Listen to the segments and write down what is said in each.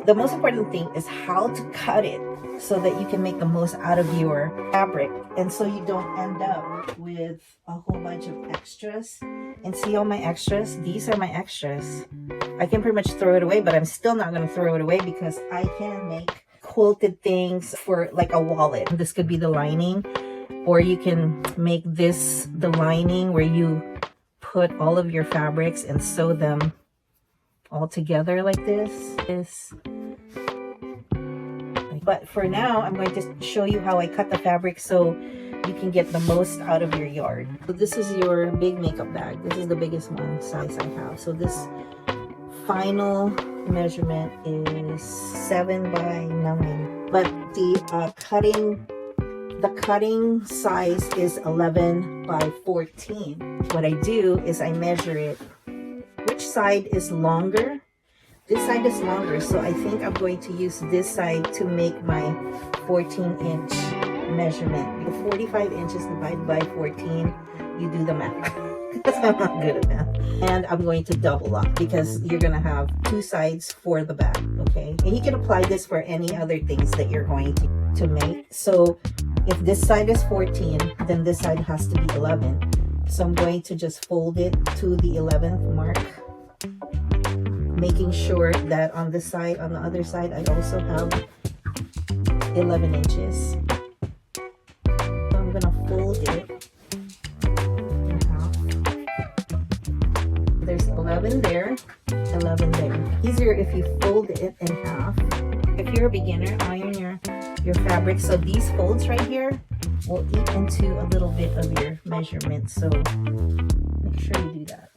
the most important thing is how to cut it so that you can make the most out of your fabric, and so you don't end up with a whole bunch of extras. And see all my extras? These are my extras. I can pretty much throw it away, but I'm still not going to throw it away because I can make quilted things for like a wallet. This could be the lining, or you can make this the lining where you put all of your fabrics and sew them all together like this. But for now, I'm going to show you how I cut the fabric so you can get the most out of your yard. So this is your big makeup bag. This is the biggest one size I have. So this final measurement is 7 by 9, but the cutting size is 11 by 14. What I do is I measure it. Which side is longer? This side is longer, so I think I'm going to use this side to make my 14-inch measurement. The 45 inches divided by 14, you do the math. Because I'm not good at math. And I'm going to double up because you're going to have two sides for the bag, okay? And you can apply this for any other things that you're going to make. So if this side is 14, then this side has to be 11. So I'm going to just fold it to the 11th mark, making sure that on this side, on the other side, I also have 11 inches. So I'm going to fold it in half. There's 11 there, 11 there. Easier if you fold it in half. If you're a beginner, iron your fabric. So these folds right here will eat into a little bit of your measurement. So make sure you do that.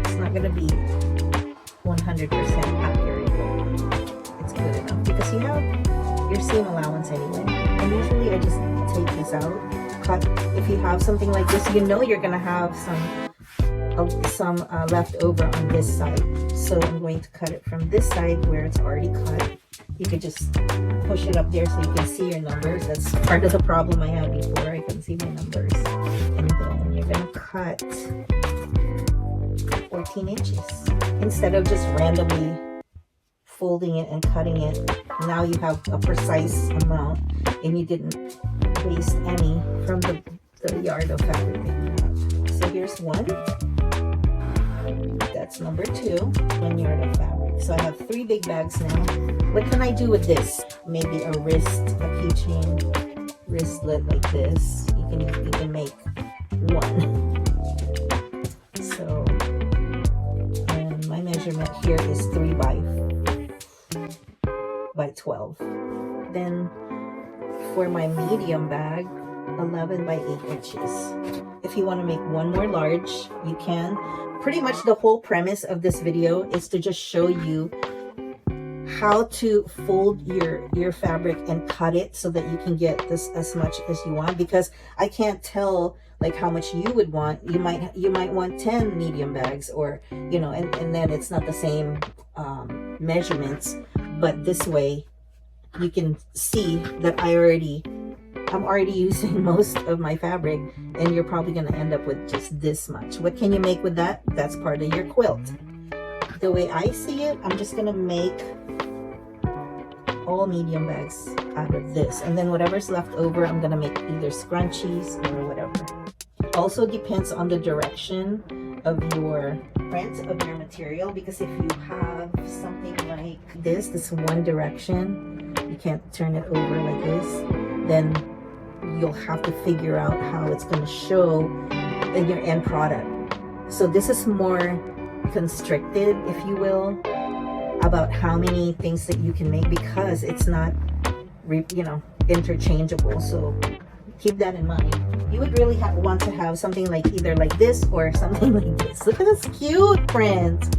It's not going to be 100% accurate, but it's good enough because you have your seam allowance anyway. And usually I just take this out, cut. If you have something like this, you know you're going to have some left over on this side. So I'm going to cut it from this side where it's already cut. You could just push it up there so you can see your numbers. That's part of the problem I had before. I couldn't see my numbers. And then you're going to cut 14 inches. Instead of just randomly folding it and cutting it, now you have a precise amount and you didn't waste any from the yard of fabric that you have. So here's one. That's number 2, 1 yard of fabric. So I have 3 big bags now. What can I do with this? Maybe a keychain wristlet like this. You can make one. So, and my measurement here is 3 by 12. Then for my medium bag, 11 by 8 inches. If you want to make one more large, you can. Pretty much the whole premise of this video is to just show you how to fold your fabric and cut it so that you can get this as much as you want, because I can't tell like how much you would want. You might want 10 medium bags, or you know, and then it's not the same measurements, but this way you can see that I'm already using most of my fabric, and you're probably going to end up with just this much. What can you make with that? That's part of your quilt. The way I see it, I'm just going to make all medium bags out of this, and then whatever's left over, I'm going to make either scrunchies or whatever. Also depends on the direction of your print of your material, because if you have something like this one direction, you can't turn it over like this, then you'll have to figure out how it's going to show in your end product. So this is more constricted, if you will, about how many things that you can make, because it's not, interchangeable. So keep that in mind. You would really want to have something like either like this or something like this. Look at this cute print.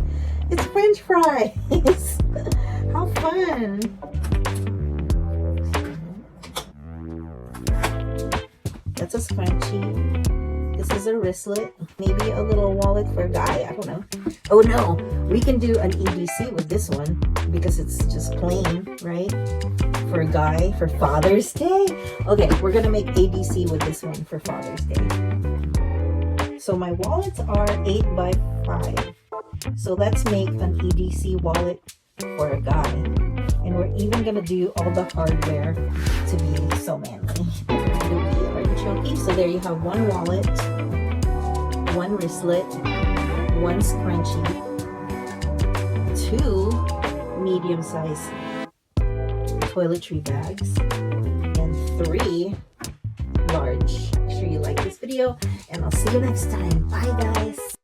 It's French fries. How fun. That's a scrunchie. This is a wristlet. Maybe a little wallet for a guy. I don't know. Oh no, we can do an EDC with this one because it's just plain, right? For a guy, for Father's Day. Okay, we're gonna make ADC with this one for Father's Day. So my wallets are 8 by 5. So let's make an EDC wallet for a guy. And we're even gonna do all the hardware to be so manly. Artichoke. So there you have one wallet, one wristlet, one scrunchie, two medium-sized toiletry bags, and three large. Make sure you like this video, and I'll see you next time. Bye guys.